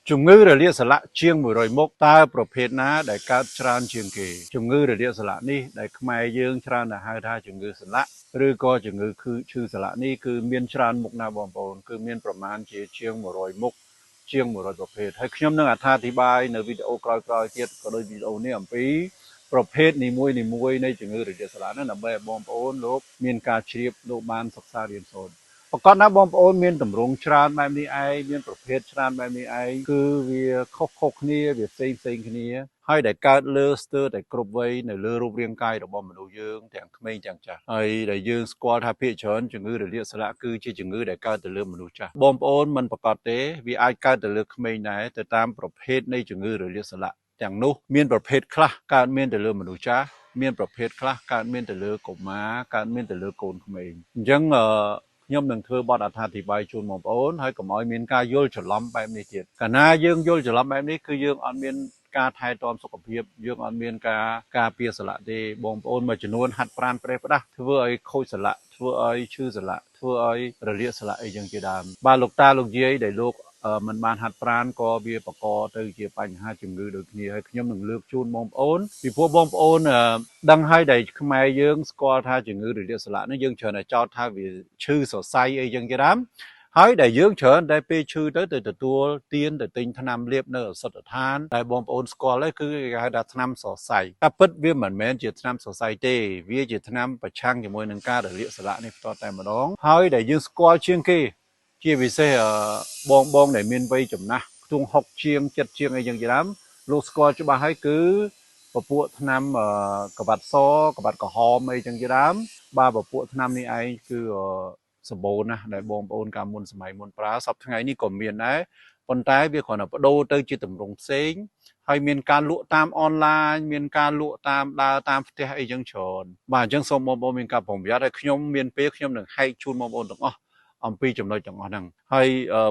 Chúng ngư là liệt sạ chiêng mùi rồi mốc taประเภทนะได้การชราญเชียงเกจุงงือเรียกสละนี่ได้ขมายยืงชราญนะให้ท่าจุงงือสละหรือก็จุงงือคือชื่อสละนี่คือเมียนชราญมุกนาบอมปอนคือเมียนประมาณเชียงมรอยมุกเชียงมรอยประเภทให้ขยมนั่งอธิบายในวิดีโอกลอยๆเทียบก็โดยวิดีโอนี้อันปีประเภทนิมวยในจุงงือเรียกสละนั่นนะแบบบอมปอนลบเมียนการเชียบโลบานศึกษาเรียนโซน ประกอบนับบอมโอนเมียนตำรงชราญแบบนี้ไอเมียนประเภทชราญแบบนี้ไอคือเวียคกนี้เวียเซ็งนี้ให้ได้การเลือสเตอร์ได้กรบไว้ในเลือรูปเรียงกายระบอมมนุษย์ยืงแต่งไม่จังจ้ะไอได้ยืงสควอทาพิเชิญจึงงือได้เรียกสละคือที่จึงงือได้การแต่เลือมนุษย์จ้ะบอมโอนมันประกอบเตวีไอการแต่เลือไม่ไหนแต่ตามประเภทในจึงงือได้เรียกสละอย่างนู้เมียนประเภทคละการเมียนแต่เลือมนุษย์จ้ะเมียนประเภทคละการเมียนแต่เลือกบม้าการเมียนแต่เลือโกนเขมรยังខ្ញុំនឹងធ្វើបទអត្ថាធិប្បាយជូនបងប្អូនហើយកុំឲ្យមានការយល់ច្រឡំបែបនេះទៀតកាលណាយើងយល់ច្រឡំបែបនេះគឺយើងអត់មានការថែទាំសុខភាពយើងអត់មានការពារសន្លាក់ទេបងប្អូនមួយចំនួនហាត់ប្រាណប្រេះផ្ដាស់ធ្វើឲ្យខូចសន្លាក់ធ្វើឲ្យឈឺសន្លាក់ធ្វើឲ្យរលាកសន្លាក់អីចឹងជាដើមបាទលោកតាលោកយាយដែលលោកមិនបានហាត់ប្រាណក៏វាបកទៅជាបញ្ហាជំងឺដូចគ្នាហើយខ្ញុំនឹងលើកជូនបងប្អូនពីព្រោះបងប្អូនដឹងហើយដែលខ្មែរយើងស្គាល់ថាជំងឺរលាកសន្លាក់នេះយើងច្រើនតែចោទថាវាឈឺសរសៃអីចឹងជាដើមហើយដែលយើងច្រើនតែពេលឈឺទៅទទួលទានទៅទិញថ្នាំលាបនៅឱសថដ្ឋានតែបងប្អូនស្គាល់ហើយគឺគេហៅថាថ្នាំសរសៃតែពិតវាមិនមែនជាថ្នាំសរសៃទេវាជាថ្នាំប្រឆាំងជាមួយនឹងការរលាកសន្លាក់នេះផ្ទាល់តែម្ដងហើយដែលយើងស្គាល់ជាងគេជាពិសេសបងដែលមានវ័យចំណាស់ខ្ទង់60ជាង70ជាងអីយ៉ាងជាដើមលោកស្គាល់ច្បាស់ហើយគឺពពួកថ្នាំកបាត់សកបាត់ក្រហមអីចឹងជាដើមបាទពពួកថ្នាំនេះឯងគឺសម្បូរណាស់ដែលបងប្អូនកាលមុនសម័យមុនប្រើសពថ្ងៃនេះក៏មានដែរប៉ុន្តែវាគ្រាន់តែបដូរទៅជាទម្រង់ផ្សេងហើយមានការលក់តាមអនឡាញមានការលក់តាមដើរតាមផ្ទះអីចឹងច្រើនបាទអញ្ចឹងសូមបងប្អូនមានការប្រុងប្រយ័ត្នហើយខ្ញុំមានពេលខ្ញុំនឹងហែកជូនបងប្អូនទាំងអស់អំពីចំណុចទាំងអស់ហ្នឹងហើយ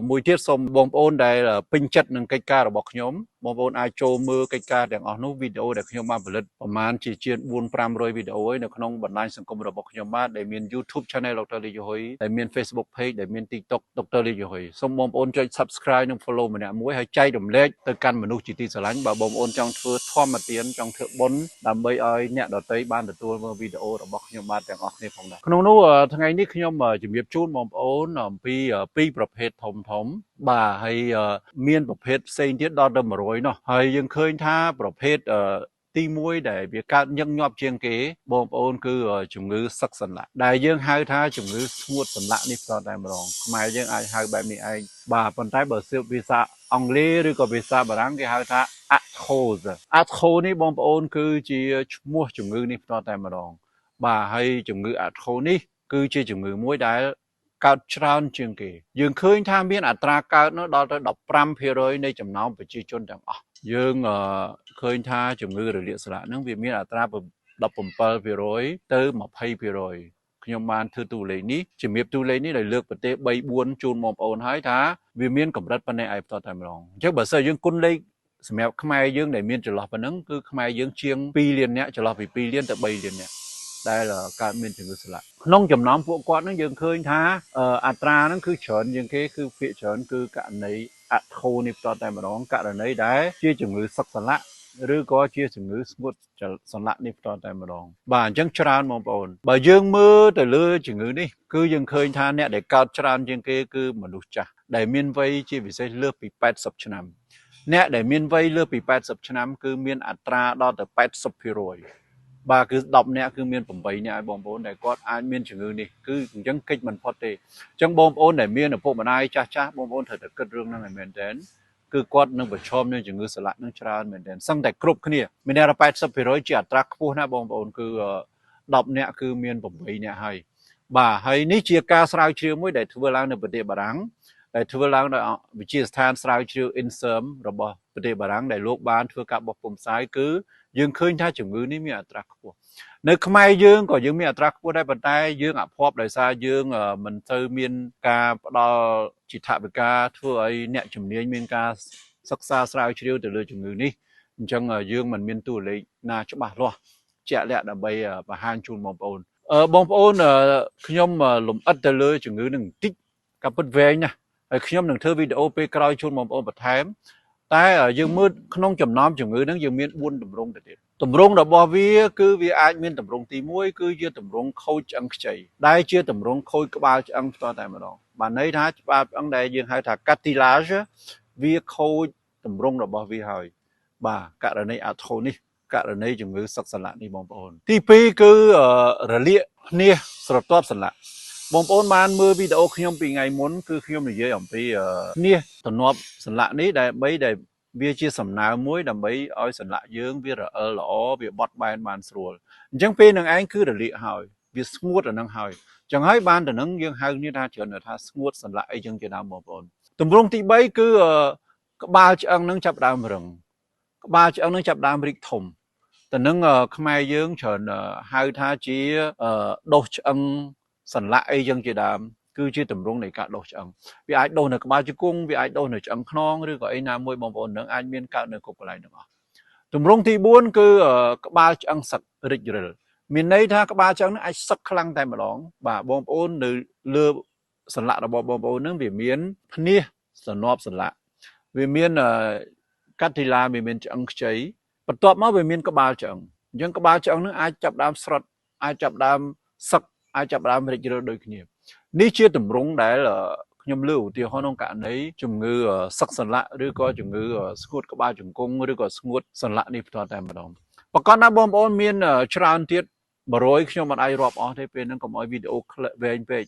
មួយទៀតសូមបងប្អូនដែលពេញចិត្តនឹងកិច្ចការរបស់ខ្ញុំបងប្អូនអាចចូលមើលកិច្ចការទាំងអស់នោះវីដេអូដែលខ្ញុំបានផលិតប្រហែលជាជាង400-500វីដេអូហើយនៅក្នុងបណ្ដាញសង្គមរបស់ខ្ញុំបាទដែលមាន YouTube Channel Dr. Lee Yohui ដែលមាន Facebook Page ដែលមាន TikTok Dr. Lee Yohui សូមបងប្អូនចុច Subscribe និង Follow ម្នាក់មួយហើយចែករំលែកទៅកាន់មនុស្សជាទីស្រឡាញ់បើបងប្អូនចង់ធ្វើធម្មទានចង់ធ្វើបុណ្យដើម្បីឲ្យអ្នកដទៃបានទទួលមើលវីដេអូរបស់ខ្ញុំបាទទាំងអស់គ្នាផងដែរក្នុងនោះថ្ងៃនេះខ្ញុំជំរាបជូនបងប្អូនអំពីពីរប្រភេទធំបាទហើយមានប្រភេទផ្សេងទៀតដល់ទៅ100នោះហើយយើងឃើញថាប្រភេទទី1ដែលវាកើតញឹកញាប់ជាងគេបងប្អូនគឺជំងឺសឹកសន្លាក់ដែលយើងហៅថាជំងឺស្ងួតសន្លាក់នេះបន្តតែម្ដងខ្មែរយើងអាចហៅបែបនេះឯងបាទប៉ុន្តែបើសិនភាសាអង់គ្លេសឬក៏ភាសាបារាំងគេហៅថា arthrose នេះបងប្អូនគឺជាឈ្មោះជំងឺនេះបន្តតែម្ដងបាទហើយជំងឺ arthrose នេះគឺជាជំងឺមួយដែលកើតច្រើនជាងគេយើងឃើញថាមានអត្រាកើតនោះដល់ទៅ15%នៃចំណោមប្រជាជនទាំងអស់យើងឃើញថាជំងឺរលាកសន្លាក់ហ្នឹងវាមានអត្រា17%ទៅ20%ខ្ញុំបានធ្វើតួលេខនេះជំរាបតួលេខនេះដោយលើកប្រទេស3-4ជូនបងប្អូនហើយថាវាមានកម្រិតប៉ុណ្ណេះឯងបន្តតែម្ដងអញ្ចឹងបើសិនយើងគុណលេខសម្រាប់ខ្មែរយើងដែលមានចន្លោះប៉ុណ្ណឹងគឺខ្មែរយើងជាង2លាននាក់ចន្លោះពី2លានទៅ3លាននាក់ដែលកើតមានជំងឺសន្លាក់ក្នុងចំណោមពួកគាត់ហ្នឹងយើងឃើញថាអត្រាហ្នឹងគឺច្រើនជាងគេគឺភាគច្រើនគឺករណីអថោនេះបន្តតែម្ដងករណីដែលជាជំងឺសឹកសន្លាក់ឬក៏ជាជំងឺស្ងួតសន្លាក់នេះបន្តតែម្ដងបាទអញ្ចឹងច្រើនបងប្អូនបើយើងមើលទៅលើជំងឺនេះគឺយើងឃើញថាអ្នកដែលកើតច្រើនជាងគេគឺមនុស្សចាស់ដែលមានវ័យជាពិសេសលើសពី80ឆ្នាំអ្នកដែលមានវ័យលើសពី80ឆ្នាំគឺមានអត្រាដល់ទៅ80%បាទគឺ10នាក់គឺមាន8នាក់ឲ្យបងប្អូនដែលគាត់អាចមានជំងឺនេះគឺអញ្ចឹងកិច្ចមិនផុតទេអញ្ចឹងបងប្អូនដែលមានឪពុកម្ដាយចាស់បងប្អូនត្រូវតែគិតរឿងហ្នឹងឲ្យមែនទែនគឺគាត់នឹងប្រឈមនឹងជំងឺសន្លាក់នឹងច្រើនមែនទែនសឹងតែគ្រប់គ្នាមានតែ80%ជាអត្រាខ្ពស់ណាបងប្អូនគឺ10នាក់គឺមាន8នាក់ហើយបាទហើយនេះជាការស្រាវជ្រាវមួយដែលធ្វើឡើងនៅប្រទេសបារាំងដែលធ្វើឡើងដោយវិទ្យាស្ថានស្រាវជ្រាវ INSERM របស់ប្រទេសបារាំងដែលលោកបានធ្វើការបោះពុម្ពផ្សាយគឺយើងឃើញថាជំងឺនេះមានអត្រាខ្ពស់នៅខ្មែរយើងក៏យើងមានអត្រាខ្ពស់ដែរប៉ុន្តែយើងអភ័ព្វដោយសារយើងមិនទៅមានការផ្ដល់ជាថវិកាធ្វើឲ្យអ្នកជំនាញមានការសិក្សាស្រាវជ្រាវទៅលើជំងឺនេះអញ្ចឹងយើងមិនមានតួលេខណាច្បាស់លាស់ជាក់លាក់ដើម្បីបង្ហាញជូនបងប្អូនបងប្អូនខ្ញុំលំអិតទៅលើជំងឺនឹងបន្តិចក៏ពិតវែងណាស់ហើយខ្ញុំនឹងធ្វើវីដេអូពេលក្រោយជូនបងប្អូនបន្ថែម តែយើងមើលក្នុងចំណោមជំងឺហ្នឹងយើងមាន4ទម្រង់ទៅទៀតទម្រង់របស់វាគឺវាអាចមានទម្រង់ទី1គឺជាទម្រង់ខូចឆ្អឹងខ្ចីដែលជាទម្រង់ខូចក្បាលឆ្អឹងផ្ទាល់តែម្ដងបានន័យថាក្បាលឆ្អឹងដែលយើងហៅថា cartilage វាខូចទម្រង់របស់វាហើយបាទករណីអាថូនេះករណីជំងឺសឹកសន្លាក់នេះបងប្អូនទី2គឺរលាកភ្នាសស្រទាប់សន្លាក់បងប្អូនបានមើលវីដេអូខ្ញុំពីថ្ងៃមុនគឺខ្ញុំនិយាយអំពីភ្នាសទំនាប់សន្លាក់នេះដែលវាជាសំណើមួយដើម្បីឲ្យសន្លាក់យើងវារអិលល្អវាបត់បែនបានស្រួលអញ្ចឹងពេលនឹងឯងគឺរលាកហើយវាស្ងួតអានឹងហើយអញ្ចឹងហើយបានតែនឹងយើងហៅគ្នាថាច្រើនថាស្ងួតសន្លាក់អីចឹងជាដើមបងប្អូនទម្រង់ទី3គឺក្បាលឆ្អឹងនឹងចាប់ដើមរឹងក្បាលឆ្អឹងនឹងចាប់ដើមរីកធំតែនឹងខ្មែរយើងច្រើនហៅថាជាដុសឆ្អឹងសន្លាក់អីចឹងជាដើមគឺជាទម្រង់នៃការដុសឆ្អឹងវាអាចដុសនៅក្បាលជង្គង់វាអាចដុសនៅឆ្អឹងខ្នងឬក៏អីណាមួយបងប្អូននឹងអាចមានកើតនៅគ្រប់កន្លែងទាំងអស់ទម្រង់ទី4គឺក្បាលឆ្អឹងសឹករិចរិលមានន័យថាក្បាលឆ្អឹងនឹងអាចសឹកខ្លាំងតែម្ដងបាទបងប្អូននៅលើសន្លាក់របស់បងប្អូននឹងវាមានភ្នាសសំណប់សន្លាក់វាមានកាត់ទីឡាវាមានឆ្អឹងខ្ចីបន្ទាប់មកវាមានក្បាលឆ្អឹងអញ្ចឹងក្បាលឆ្អឹងនឹងអាចចាប់ដើមស្រុតអាចចាប់ដើមសឹកអាចចាប់ដើមរិចរិលដូចគ្នានេះជាទម្រង់ដែលខ្ញុំលើកឧទាហរណ៍ក្នុងករណីជំងឺសឹកសន្លាក់ឬក៏ជំងឺស្ងួតក្បាលជង្គង់ឬក៏ស្ងួតសន្លាក់នេះផ្ទាល់តែម្ដងប្រកាសណាបងប្អូនមានច្រើនទៀត100ខ្ញុំមិនអាចរាប់អស់ទេពេលហ្នឹងកុំឲ្យវីដេអូវែងពេក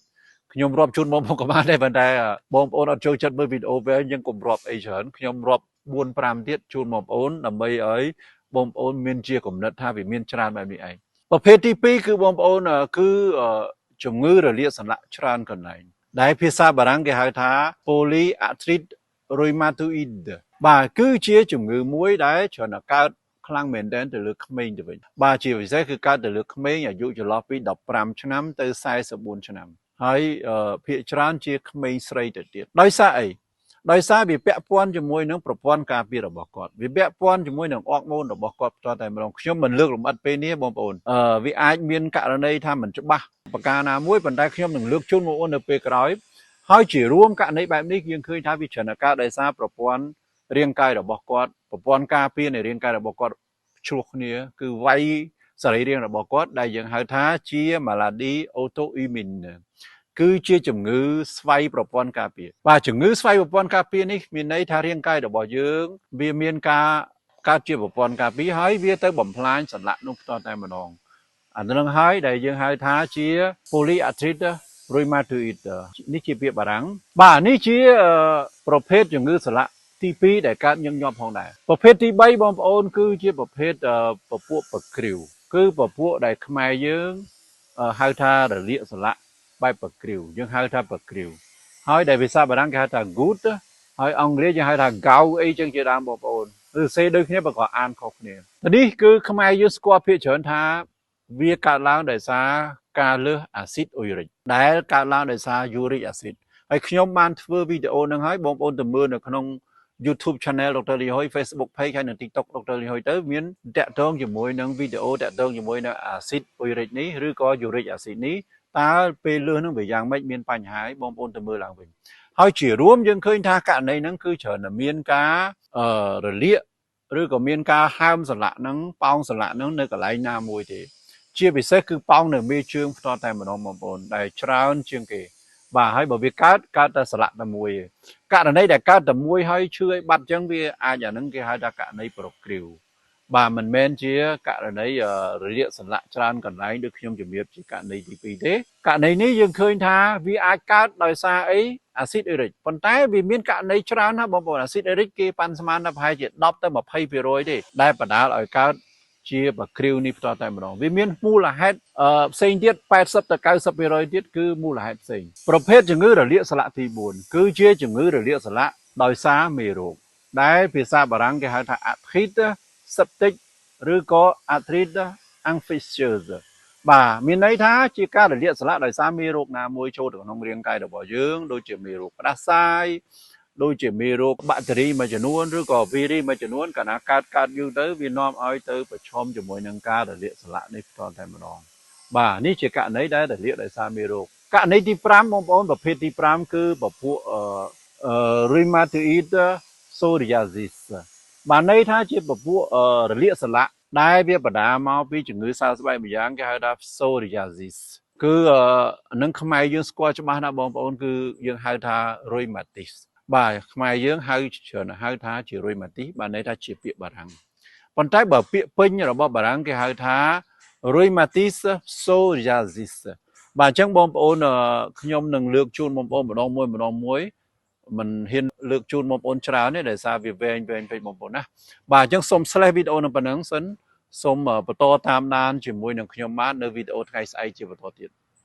ខ្ញុំរាប់ជូនបងប្អូនក៏បានដែរប៉ុន្តែបងប្អូនអត់ចូលចិត្តមើលវីដេអូវែងយើងកុំរាប់អីច្រើនខ្ញុំរាប់4 5ទៀតជូនបងប្អូនដើម្បីឲ្យបងប្អូនមានជាគំនិតថាវាមានច្រើនបែបនេះឯងប្រភេទទី2គឺបងប្អូនគឺជំងឺរលាកសន្លាក់ច្រើនកន្លែងដែលភាសាបារាំងគេហៅថា polyarthrite rheumatoid បាទគឺជាជំងឺមួយដែលច្រើនកើតខ្លាំងមែនទែនទៅលើក្មេងទៅវិញបាទជាពិសេសគឺកើតទៅលើក្មេងអាយុចន្លោះពី15ឆ្នាំទៅ44ឆ្នាំហើយភាគច្រើនជាក្មេងស្រីទៅទៀតដោយសារអីដោយសារវាពាក់ព័ន្ធជាមួយនឹងប្រព័ន្ធការពាររបស់គាត់វាពាក់ព័ន្ធជាមួយនឹងអរម៉ូនរបស់គាត់ផ្ទាល់តែម្ដងខ្ញុំមិនលើកលម្អិតពេលនេះបងប្អូនវាអាចមានករណីថាមិនច្បាស់ប្រការណាមួយប៉ុន្តែខ្ញុំនឹងលើកជូនបងប្អូននៅពេលក្រោយហើយជារួមករណីបែបនេះយើងឃើញថាវាច្រើនកើតដោយសារប្រព័ន្ធរាងកាយរបស់គាត់ប្រព័ន្ធការពារនៃរាងកាយរបស់គាត់ឆ្លោះគ្នាគឺវាយសរីរាង្គរបស់គាត់ដែលយើងហៅថាជា maladie auto-immune គឺជាជំងឺស្វ័យប្រព័ន្ធការពារបាទជំងឺស្វ័យប្រព័ន្ធការពារនេះមានន័យថារាងកាយរបស់យើងវាមានការកើតជាប្រព័ន្ធការពារហើយវាទៅបំផ្លាញសន្លាក់នោះផ្ទាល់តែម្ដងអានឹងហើយដែលយើងហៅថាជា polyarthrite rheumatoid នេះជាពាក្យបារាំងបាទនេះជាប្រភេទជំងឺសន្លាក់ទី2ដែលកើតញឹកញាប់ផងដែរប្រភេទទី3បងប្អូនគឺជាប្រភេទពពួកប្រគ្រីវគឺពពួកដែលខ្មែរយើងហៅថារលាកសន្លាក់បែបប្រគ្រីវយើងហៅថាប្រគ្រីវហើយដែលភាសាបារាំងគេហៅថា gut ហើយអង់គ្លេសយើងហៅថា gout អីចឹងជាដើមបងប្អូនឬសេដូចគ្នាបើក៏អានខុសគ្នានេះគឺខ្មែរយើងស្គាល់ភាគច្រើនថាវាកើតឡើងដោយសារការលើសអាស៊ីតអ៊ុយរិកដែលកើតឡើងដោយសារយូរិកអាស៊ីតហើយខ្ញុំបានធ្វើវីដេអូនឹងហើយបងប្អូនទៅមើលនៅក្នុង YouTube Channel Dr. Lee Hoi Facebook Page ហើយនៅ TikTok Dr. Lee Hoi ទៅមានតាក់ទងជាមួយនឹងវីដេអូតាក់ទងជាមួយនឹងអាស៊ីតអ៊ុយរិកនេះឬក៏យូរិកអាស៊ីតនេះតើពេលលើសនឹងវាយ៉ាងម៉េចមានបញ្ហាបងប្អូនទៅមើលឡើងវិញហើយជារួមយើងឃើញថាករណីហ្នឹងគឺច្រើនតែមានការរលាកឬក៏មានការហើមសន្លាក់ហ្នឹងប៉ោងសន្លាក់ហ្នឹងនៅកន្លែងណាមួយទេជាពិសេសគឺប៉ោងនៅមេជើងផ្ទាល់តែម្ដងបងប្អូនដែលច្រើនជាងគេបាទហើយបើវាកើតតែសន្លាក់តែមួយករណីដែលកើតតែមួយហើយឈឺឲ្យបាត់ចឹងវាអាចអាហ្នឹងគេហៅថាករណីប្រគ្រីវបាទមិនមែនជាករណីរលាកសន្លាក់ច្រើនកន្លែងដូចខ្ញុំជំរាបជាករណីទី2ទេករណីនេះយើងឃើញថាវាអាចកើតដោយសារអីអាស៊ីតអ៊ុយរិកប៉ុន្តែវាមានករណីច្រើនណាបងប្អូនអាស៊ីតអ៊ុយរិកគេប៉ាន់ស្មានថាប្រហែលជា10ទៅ20%ទេដែលបណ្ដាលឲ្យកើតជាប្រគ្រីវនេះផ្ទាល់តែម្ដងវាមានមូលហេតុផ្សេងទៀត80ទៅ90%ទៀតគឺមូលហេតុផ្សេងប្រភេទជំងឺរលាកសន្លាក់ទី4គឺជាជំងឺរលាកសន្លាក់ដោយសារមេរោគដែលភាសាបារាំងគេហៅថា arthrite septic ឬក៏ arthrite infectieuse បាទមានន័យថាជាការរលាកសន្លាក់ដោយសារមេរោគណាមួយចូលទៅក្នុងរាងកាយរបស់យើងដូចជាមេរោគផ្ដាសាយដូចជាមេរោគបាក់តេរីមួយចំនួនឬក៏វីរុសមួយចំនួនកាលណាកើតយូរទៅវានាំឲ្យទៅប្រឈមជាមួយនឹងការរលាកសន្លាក់នេះផ្ទាល់តែម្ដងបាទនេះជាករណីដែលរលាកដោយសារមេរោគករណីទី5បងប្អូនប្រភេទទី5គឺពពួកrheumatoid psoriasis បានន័យថាជាពពួករលាកសន្លាក់ដែលវាបណ្ដាលមកពីជំងឺសើស្បែកម្យ៉ាងគេហៅថា psoriasis គឺនឹងខ្មែរយើងស្គាល់ច្បាស់ណាបងប្អូនគឺយើងហៅថា rheumatis បាទខ្មែរយើងហៅច្រើនហៅថាជា rheumatis បានន័យថាជាពាក្យបារាំងប៉ុន្តែបើពាក្យពេញរបស់បារាំងគេហៅថា rheumatis psoriasis បាទអញ្ចឹងបងប្អូនខ្ញុំនឹងលើកជូនបងប្អូនម្ដងមួយមិនហ៊ានលើកជូនបងប្អូនច្រើនទេដោយសារវាវែងពេកបងប្អូនណាបាទអញ្ចឹងសូម slash វីដេអូនឹងប៉ុណ្ណឹងសិនសូមបន្តតាមដានជាមួយនឹងខ្ញុំបាននៅវីដេអូថ្ងៃស្អែកជាបន្តទៀត